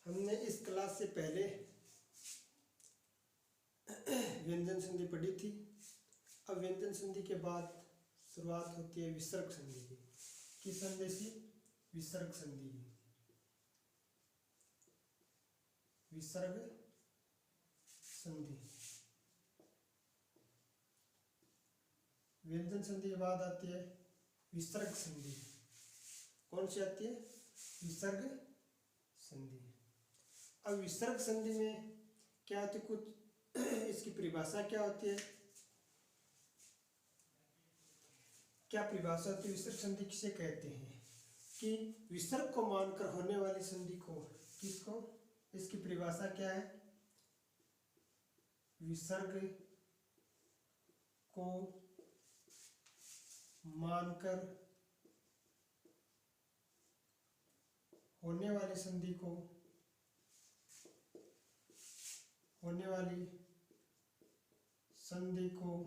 हमने इस क्लास से पहले व्यंजन संधि पढ़ी थी। अब व्यंजन संधि के बाद शुरुआत होती है विसर्ग संधि की। किस संधि से? विसर्ग संधि। विसर्ग संधि। व्यंजन संधि के बाद आती है विसर्ग संधि। कौन सी आती है? विसर्ग संधि। अब विसर्ग संधि में क्या होती है, कुछ इसकी परिभाषा क्या होती है, क्या परिभाषा होती है? विसर्ग संधि किसे कहते हैं? कि विसर्ग को मानकर होने वाली संधि को, किसको? इसकी परिभाषा क्या है? विसर्ग को मानकर होने वाली संधि को, होने वाली संधि को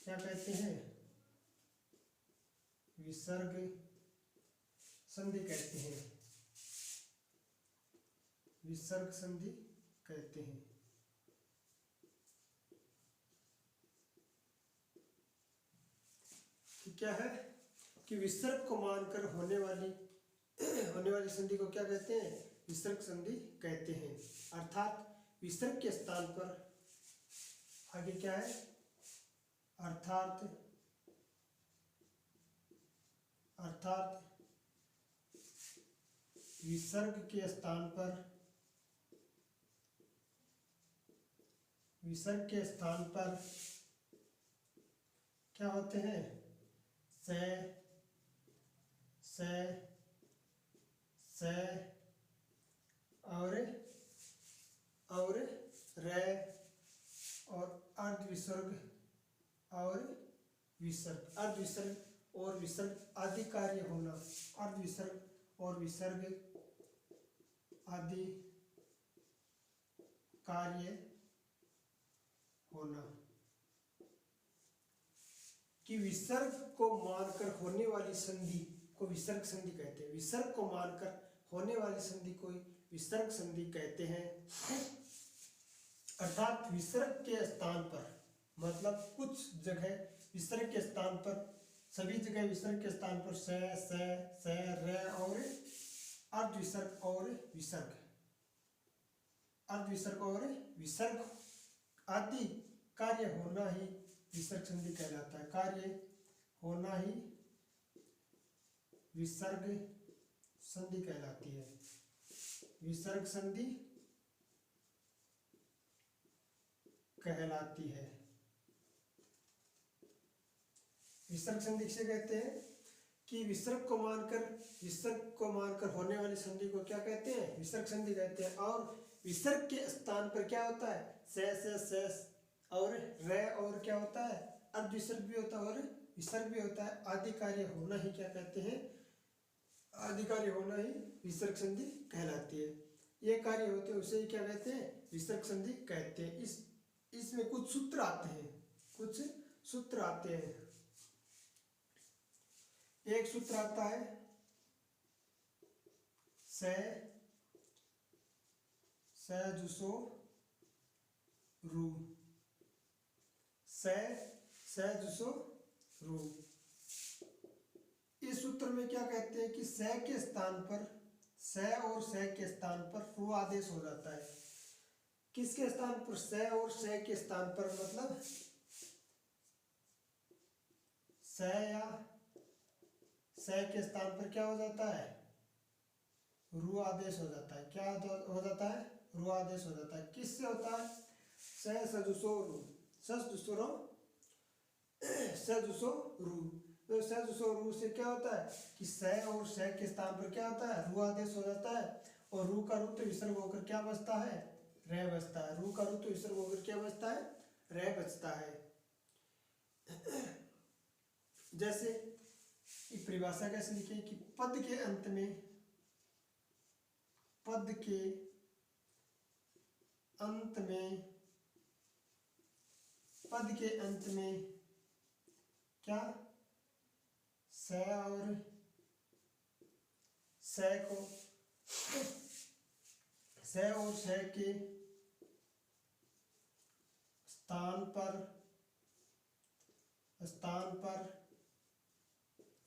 क्या कहते हैं? विसर्ग संधि कहते हैं। विसर्ग संधि कहते हैं। कि क्या है कि विसर्ग को मानकर होने वाली संधि को क्या कहते हैं? विसर्ग संधि कहते हैं। अर्थात विसर्ग के स्थान पर आगे क्या है? अर्थात विसर्ग के स्थान पर, विसर्ग के स्थान पर क्या होते हैं? से और रे और अर्धविसर्ग और विसर्ग। अर्धविसर्ग और विसर्ग आदि कार्य होना। अर्धविसर्ग और विसर्ग आदि कार्य होना। कि विसर्ग को मानकर होने वाली संधि को विसर्ग संधि कहते हैं। विसर्ग को मानकर होने वाली संधि को विसर्ग संधि कहते हैं। अर्थात विसर्ग के स्थान पर, मतलब कुछ जगह विसर्ग के स्थान पर, सभी जगह विसर्ग के स्थान पर से रे और अर्धविसर्ग और विसर्ग, अर्धविसर्ग और विसर्ग आदि कार्य होना ही विसर्ग संधि कहलाता है। कार्य होना ही विसर्ग संधि कहलाती है। विसर्ग संधि कहलाती है। विसर्ग संधि किसे कहते हैं? कि विसर्ग को मानकर होने वाली संधि को क्या कहते हैं? विसर्ग संधि कहते हैं। और विसर्ग के स्थान पर क्या होता है? से और रे और क्या होता है? अर्धविसर्ग भी होता है और विसर्ग भी होता है। आदि कार्य होना ही क्या कहते हैं? आदि कार्य होना ही विसर्ग संधि कहलाती है। ये कार्य होते हैं उसे ही क्या कहते हैं? विसर्ग संधि कहते हैं। इसमें कुछ सूत्र आते हैं। एक सूत्र आता है से जुसो रू। से जुसो रू। इस सूत्र में क्या कहते हैं कि से के स्थान पर, से और से के स्थान पर रू आदेश हो जाता है। किसके स्थान पर? से और से के स्थान पर, मतलब से या से के स्थान पर क्या हो जाता है? रू आदेश हो जाता है। क्या हो जाता है? रू आदेश हो जाता है। किससे होता है? से सजुसो रू। सजुसो रू। तो से जुसो रू से क्या होता है कि से और से के स्थान पर क्या होता है? रू आदेश हो जाता है। और रू का रुत्व विसर्ग होकर क्या बचता है? रे बचता है। रू का रुत्व विसर्ग होकर क्या बचता है? रे बचता है। जैसे परिभाषा कैसे लिखे कि पद के अंत में क्या? से और से को से और से के स्थान पर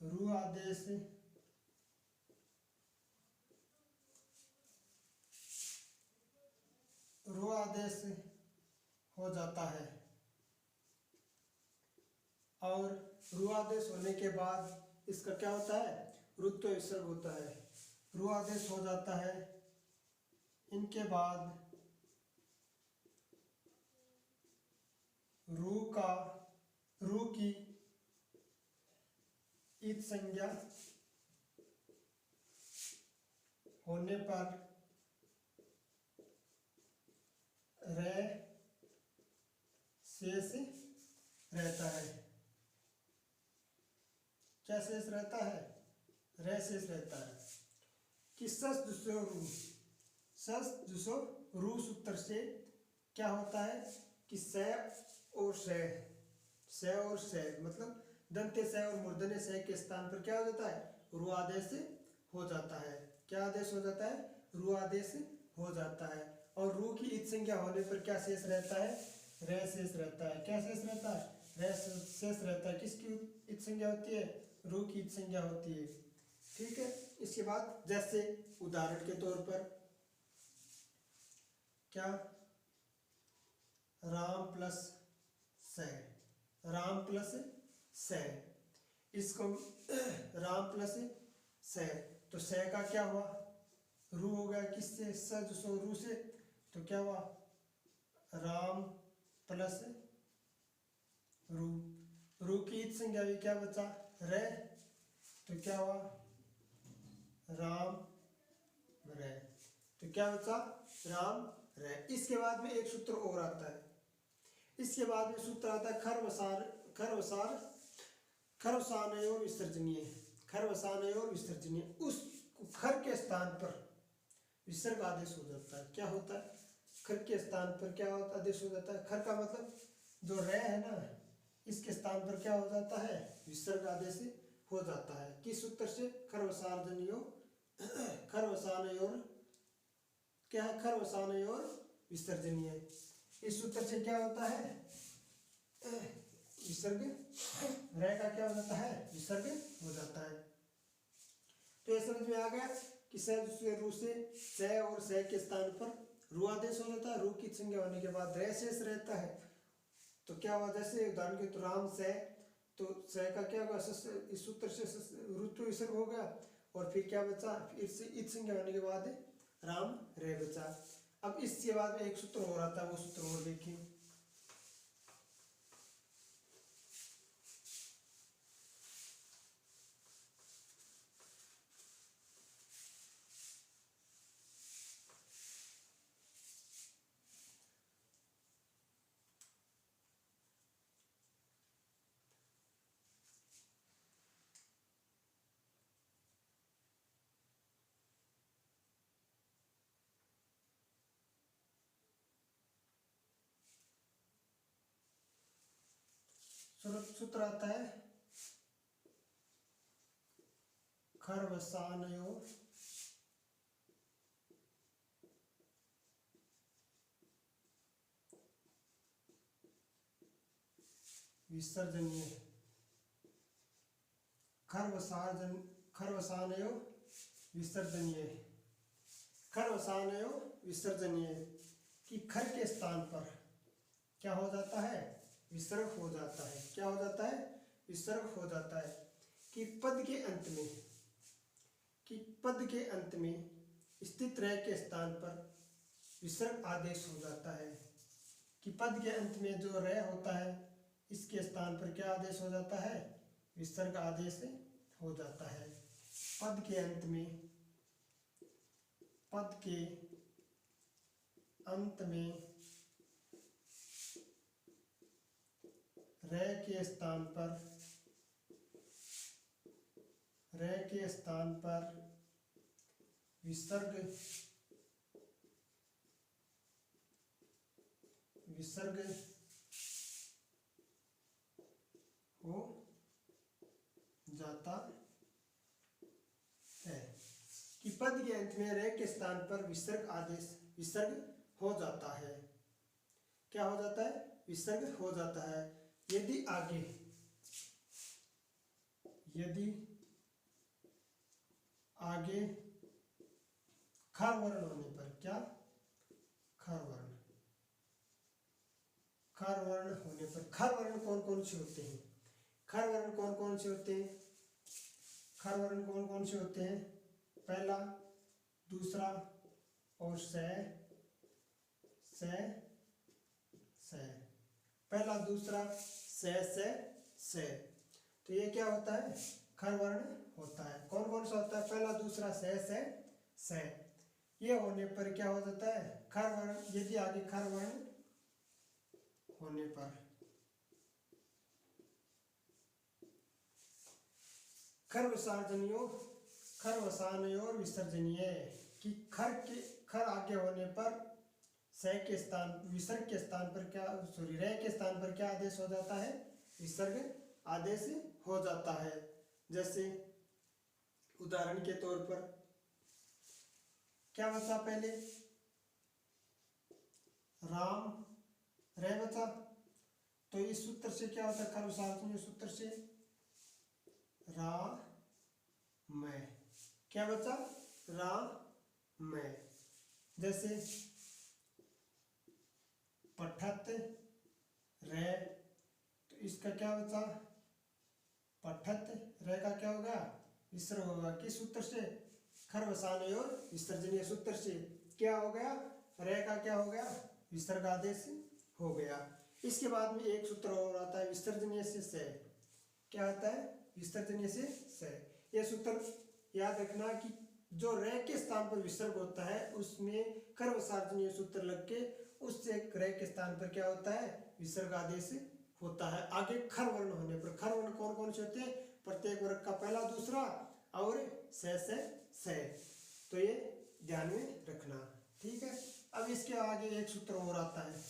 रु आदेश हो जाता है। और रु आदेश होने के बाद इसका क्या होता है, रुत्व विसर्ग होता है। रु आदेश हो जाता है, इनके बाद रु की ईद संज्ञा होने पर रे शेष रहता है। क्या शेष रहता है, रे शेष रहता है। कि सस दूसरे रू सूत्र से क्या होता है कि से और से मतलब दंते से और मूर्धन्य से के स्थान पर क्या हो जाता है, रु आदेश हो जाता है। क्या आदेश हो जाता है, रु आदेश हो जाता है। और रु की ईद संज्ञा होने पर क्या शेष रहता है, रे शेष रहता है। क्या शेष रहता है, रे शेष रहता है। किसकी ईद संज्ञा होती है, रु की ईद संज्ञा होती है। ठीक है। इसके बाद जैसे उदाहरण के तौर पर क्या, राम प्लस से, इसको राम प्लस से, तो से का क्या हुआ, रू हो गया किससे, रू से, तो क्या हुआ, राम प्लस रू की ईद संज्ञा भी क्या बचा, रे, तो क्या हुआ, राम रे, तो क्या बचा, राम रे। इसके बाद में एक सूत्र और आता है। इसके बाद में सूत्र आता है खरवसानयोर विसर्जनीय। उस खर के स्थान पर विसर्ग आदेश हो जाता है। क्या होता है, खर के स्थान पर क्या होता आदेश हो जाता है। खर का मतलब जो रे है ना, इसके स्थान पर क्या हो जाता है, विसर्ग आदेश हो जाता है। किस सूत्र से, खरवसानयोर क्या है, खरवसानयोर विसर्जनीय। इस सूत्र से क्या होता है, विसर्ग, रे का क्या हो जाता है, विसर्ग हो जाता है। तो ये समझ में आ गया कि रू से और से के स्थान पर रू आदेश हो जाता है। रू की संज्ञा होने के बाद रे शेष रहता है। तो क्या हुआ, जैसे उदाहरण के तो राम से, तो से का क्या होगा, इस सूत्र से ऋतु विसर्ग हो गया। और फिर क्या बचा, फिर से इत संज्ञा होने के बाद राम रे बचा। अब इसके बाद में एक सूत्र और आता है, वो सूत्र और देखिए। सूत्र आता है खरवसानयोर विसर्जनीय। खरवसानयोर विसर्जनीय कि खर के स्थान पर क्या हो जाता है, विसर्ग हो जाता है। क्या हो जाता है, विसर्ग हो जाता है। कि पद के अंत में स्थित रे के स्थान पर विसर्ग आदेश हो जाता है। कि पद के अंत में जो रे होता है, इसके स्थान पर क्या आदेश हो जाता है, विसर्ग आदेश हो जाता है। पद के अंत में रे के स्थान पर विसर्ग हो जाता है। कि पद के अंत में रे के स्थान पर विसर्ग आदेश विसर्ग हो जाता है। क्या हो जाता है? विसर्ग हो जाता है। यदि आगे खर वर्ण होने पर, क्या? खर वर्ण होने पर, खर वर्ण कौन कौन से होते हैं? खर वर्ण कौन कौन से होते हैं? खर वर्ण कौन कौन से होते हैं? पहला, दूसरा और से। पहला, दूसरा, से। तो ये क्या होता है? खर वर्ण होता है। कौन कौन सा होता है? पहला, दूसरा, से। ये होने पर क्या हो जाता है? खर वर्ण। यदि आगे खर वर्ण होने पर, खरवसानयोर विसर्जनीय, कि खर आगे होने पर से के स्थान, विसर्ग के स्थान पर क्या, सॉरी, रे के स्थान पर क्या आदेश हो जाता है? विसर्ग आदेश हो जाता है। जैसे उदाहरण के तौर पर क्या बचा? पहले राम, रे बचा। तो इस सूत्र से क्या होता है? खरवसानयोर सूत्र से रा मैं, क्या बचा? राम मैं। जैसे पठत रे, तो इसका क्या बचा? पठत रे का क्या होगा? विसर्ग होगा। किस सूत्र से? खरवसानयोर विसर्जनीय सूत्र से क्या हो गया? रे का क्या हो गया? विसर्ग आदेश हो गया। इसके बाद में एक सूत्र और आता है, विसर्जनीय से। क्या आता है? विसर्जनीय से। यह सूत्र याद रखना कि जो रे के स्थान पर विसर्ग होता है उसमें खरवसानयोर सूत्र लग के उससे रे के स्थान पर क्या होता है? विसर्ग आदेश होता है। आगे खर वर्ण होने पर, खर वर्ण कौन कौन से होते हैं? प्रत्येक वर्ग का पहला, दूसरा और से। तो ये ध्यान में रखना, ठीक है। अब इसके आगे एक सूत्र और आता है,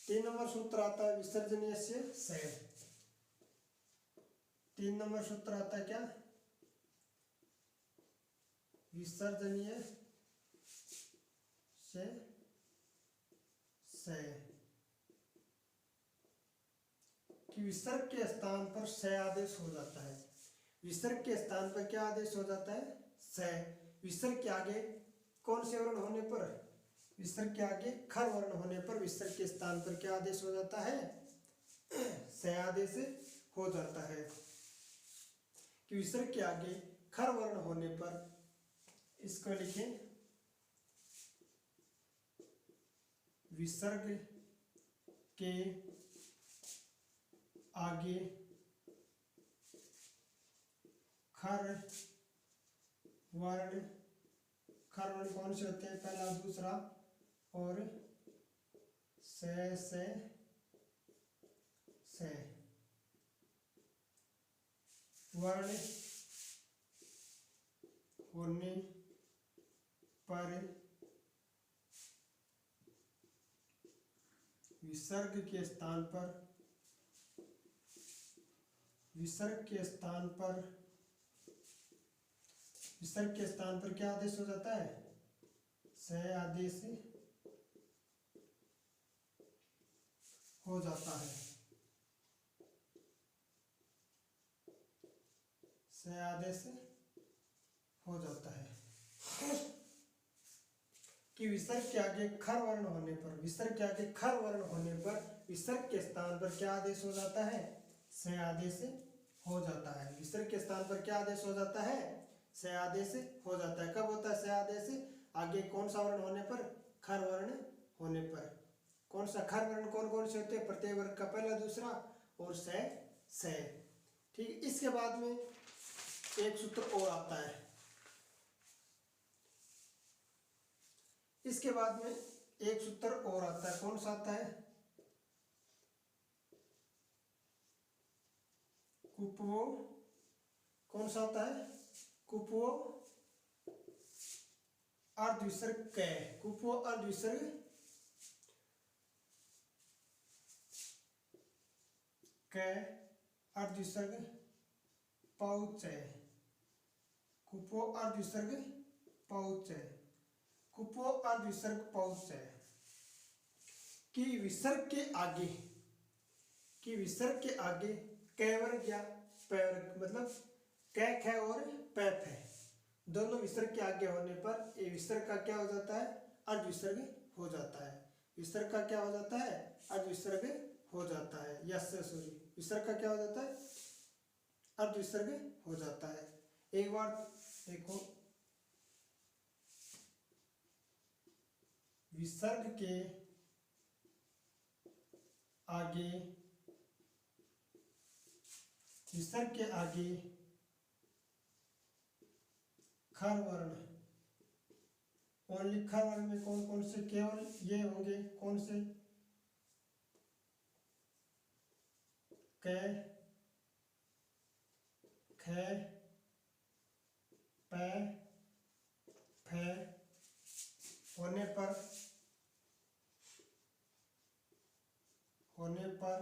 3 नंबर सूत्र आता है विसर्जनीय से। 3 नंबर सूत्र आता है क्या? विसर्जनीय से। कि विसर्ग के स्थान पर से आदेश हो जाता है। विसर्ग के स्थान पर क्या आदेश हो जाता है? से। विसर्ग के आगे कौन से वर्ण होने पर? विसर्ग के आगे खर वर्ण होने पर विसर्ग के स्थान पर क्या आदेश हो जाता है? से आदेश हो जाता है। कि विसर्ग के आगे खर वर्ण होने पर, इसको लिखें, विसर्ग के आगे खर वर्ण कौन से होते हैं? पहला, दूसरा और से। वर्ण होने पर विसर्ग के स्थान पर क्या आदेश हो जाता है? से आदेश हो जाता है। से आदेश हो जाता है। कि विसर्ग के आगे खर वर्ण होने पर, विसर्ग के स्थान पर क्या आदेश हो जाता है? से आदेश हो जाता है। विसर्ग के स्थान पर क्या आदेश हो जाता है? से आदेश हो जाता है। कब होता है से आदेश? आगे कौन सा वर्ण होने पर? खर वर्ण होने पर। कौन सा खर वर्ण कौन कौन से होते हैं? प्रत्येक वर्ग का पहला, दूसरा और से। ठीक। इसके बाद में एक सूत्र और आता है। इसके बाद में एक सूत्र और आता है, कौन सा आता है? कुपवो। कौन सा आता है? कुपवो अर्धविसर्ग कै। कुपवो अर्धविसर्ग कै, अर्धविसर्ग पौच। कुपो अर्ध विसर्ग पौच है, कुपो अर्ध विसर्ग पौच है। कि विसर्ग के आगे, कि विसर्ग के आगे कैवर्ग या पैवर्ग मतलब कै ख और पैफ है, दोनों विसर्ग के आगे होने पर ये विसर्ग का क्या हो जाता है, अर्ध विसर्ग हो जाता है। विसर्ग का क्या हो जाता है, अर्ध विसर्ग हो जाता है। यस सॉरी, विसर्ग का क्या हो जाता है, अर्ध विसर्ग हो जाता है। एक बार देखो, विसर्ग के आगे, विसर्ग के आगे खर वर्ण, ओनली खर वर्ण में कौन कौन से, केवल ये होंगे, कौन से, कै ख पै फै होने पर, होने पर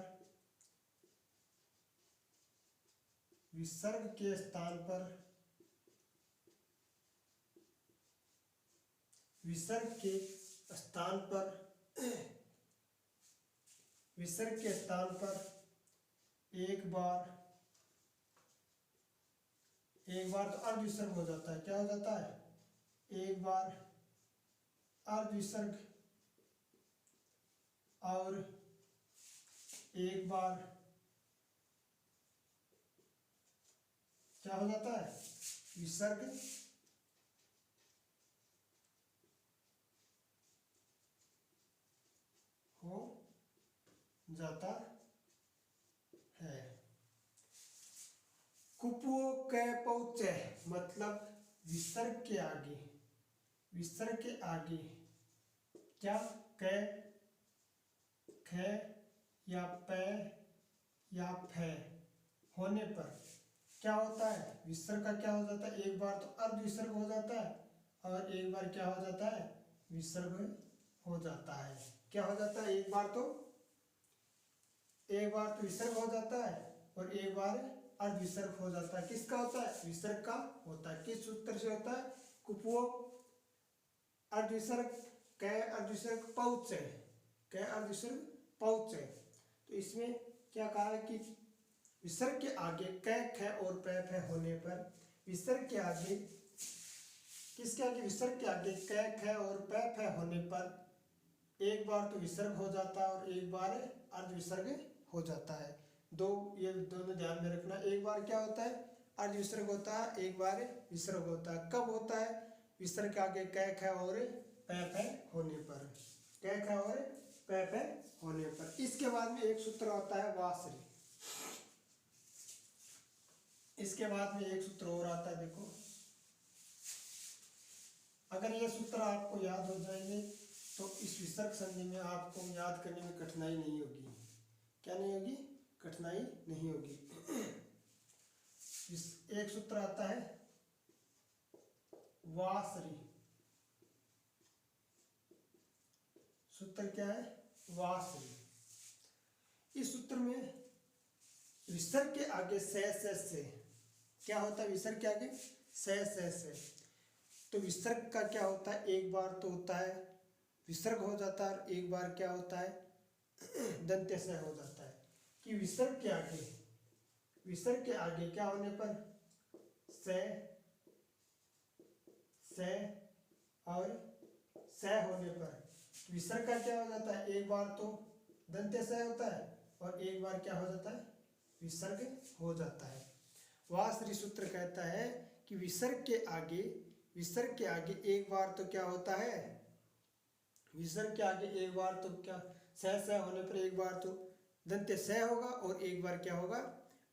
विसर्ग के स्थान पर, विसर्ग के स्थान पर, विसर्ग के स्थान पर एक बार तो अर्ध विसर्ग हो जाता है। क्या हो जाता है, एक बार अर्ध विसर्ग और एक बार क्या हो जाता है, विसर्ग हो जाता है। कुपो कै पौच मतलब विसर्ग के आगे, विसर्ग के आगे क्या कै ख या पै या फै होने पर क्या होता है, विसर्ग का क्या हो जाता है, एक बार तो अर्ध विसर्ग हो जाता है और एक बार क्या हो जाता है, विसर्ग हो जाता है। क्या हो जाता है, एक बार तो विसर्ग हो जाता है और एक बार अर्ध विसर्ग हो जाता है। किसका होता है, विसर्ग का होता है। किस सूत्र से होता है, कुपो अर्ध विसर्ग कै अर्ध विसर्ग पौच है, कै अर्ध विसर्ग पौच है। तो इसमें क्या कहा है कि विसर्ग के आगे कै ख और पै फै होने पर, विसर्ग के आगे, किसके आगे, विसर्ग के आगे कै ख और पै फै होने पर एक बार तो विसर्ग हो जाता है और एक बार अर्ध विसर्ग हो जाता है। दो, ये दोनों ध्यान में रखना। एक बार क्या होता है, अर्ध विसर्ग होता है, एक बार विसर्ग होता है। कब होता है, विसर्ग के आगे कै ख और पै फै होने पर, कै ख और पै फै होने पर। इसके बाद में एक सूत्र होता है वासरी, इसके बाद में एक सूत्र और आता है। देखो, अगर ये सूत्र आपको याद हो जाएंगे तो इस विसर्ग संधि में आपको याद करने में कठिनाई नहीं होगी। क्या नहीं होगी, कठिनाई नहीं होगी। एक सूत्र आता है वासरी, सूत्र क्या है, वासरी। इस सूत्र में विसर्ग के आगे से क्या होता है, विसर्ग के आगे से तो विसर्ग का क्या होता है, एक बार तो होता है विसर्ग हो जाता है और एक बार क्या होता है, दंत्य से हो जाता है। कि विसर्ग के आगे, विसर्ग के आगे क्या होने पर, से और से होने पर विसर्ग का क्या हो जाता है, एक बार तो दंत्य से होता है और एक बार क्या हो जाता है, विसर्ग हो जाता है। वासरी सूत्र कहता है कि विसर्ग के आगे, विसर्ग के आगे एक बार तो क्या होता है, विसर्ग के आगे एक बार तो क्या, से होने पर एक बार तो दंत्य से होगा और एक बार क्या होगा,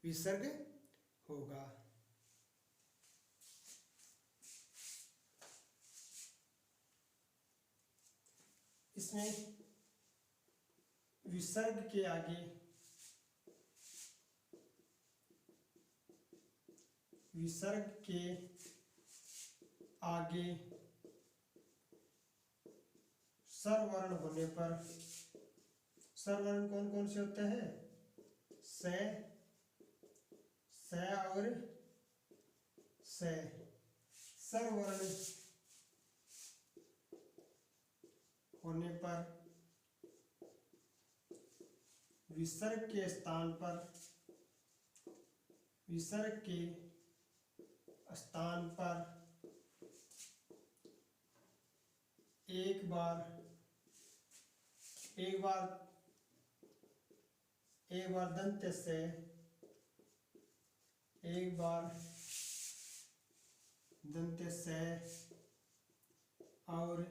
विसर्ग होगा। इसमें विसर्ग के आगे, विसर्ग के आगे स्वरवर्ण होने पर, स्वरवर्ण कौन कौन से होते हैं, से और से। स्वरवर्ण होने पर विसर्ग के स्थान पर एक बार दंत्य से और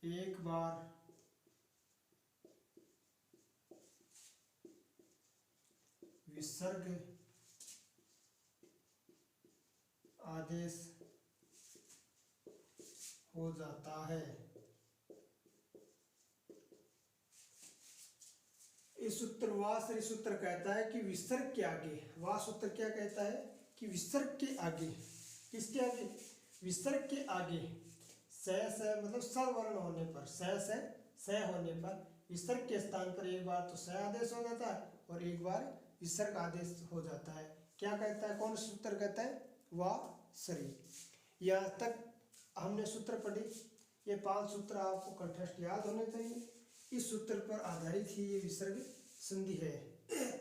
एक बार विसर्ग आदेश हो जाता है। इस सूत्र वासरी सूत्र कहता है कि विसर्ग के आगे, वा सूत्र क्या कहता है कि विसर्ग के आगे, किसके आगे, विसर्ग के आगे स मतलब स्वरवर्ण होने पर स होने पर विसर्ग के स्थान पर एक बार तो स आदेश हो जाता है और एक बार विसर्ग आदेश हो जाता है। क्या कहता है, कौन सूत्र कहता है, वा सरी। यहाँ तक हमने सूत्र पढ़े, ये 5 सूत्र आपको कंठस्थ याद होने चाहिए। इस सूत्र पर आधारित ही ये विसर्ग संधि है।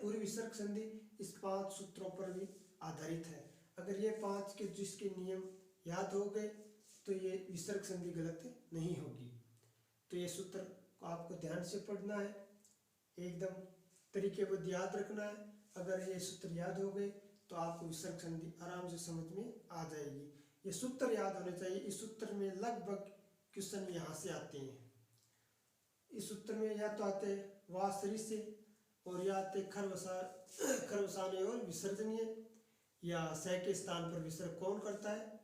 पूरी विसर्ग संधि इस 5 सूत्रों पर भी आधारित है। अगर ये 5 के जिसके नियम याद हो गए तो ये विसर्ग संधि गलत नहीं होगी। तो ये सूत्र को आपको ध्यान से पढ़ना है, एकदम तरीकेबद्ध याद रखना है। अगर ये सूत्र याद हो गए तो आपको विसर्ग संधि आराम से समझ में आ जाएगी। ये सूत्र याद होने चाहिए। इस सूत्र में लगभग क्वेश्चन यहाँ से आते हैं। इस सूत्र में या तो आते वासरी से और या आते खरवसाने और विसर्जनीय, या स के स्थान पर विसर्ग कौन करता है,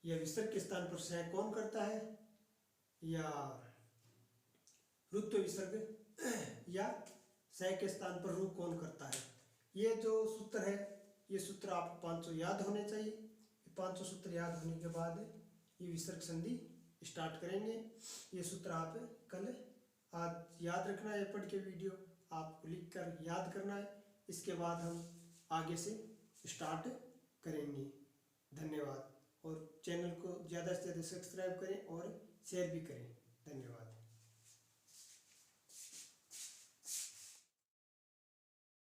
या विसर्ग के स्थान पर स कौन करता है, या रुत्व विसर्ग, या स के स्थान पर रु कौन करता है। ये जो सूत्र है, ये सूत्र आपको 500 याद होने चाहिए। 500 सूत्र याद होने के बाद ये विसर्ग संधि स्टार्ट करेंगे। ये सूत्र आप कल आज याद रखना है, पढ़ के वीडियो आपको लिख कर याद करना है। इसके बाद हम आगे से स्टार्ट करेंगे। धन्यवाद। और चैनल को ज़्यादा से ज़्यादा सब्सक्राइब करें और शेयर भी करें। धन्यवाद।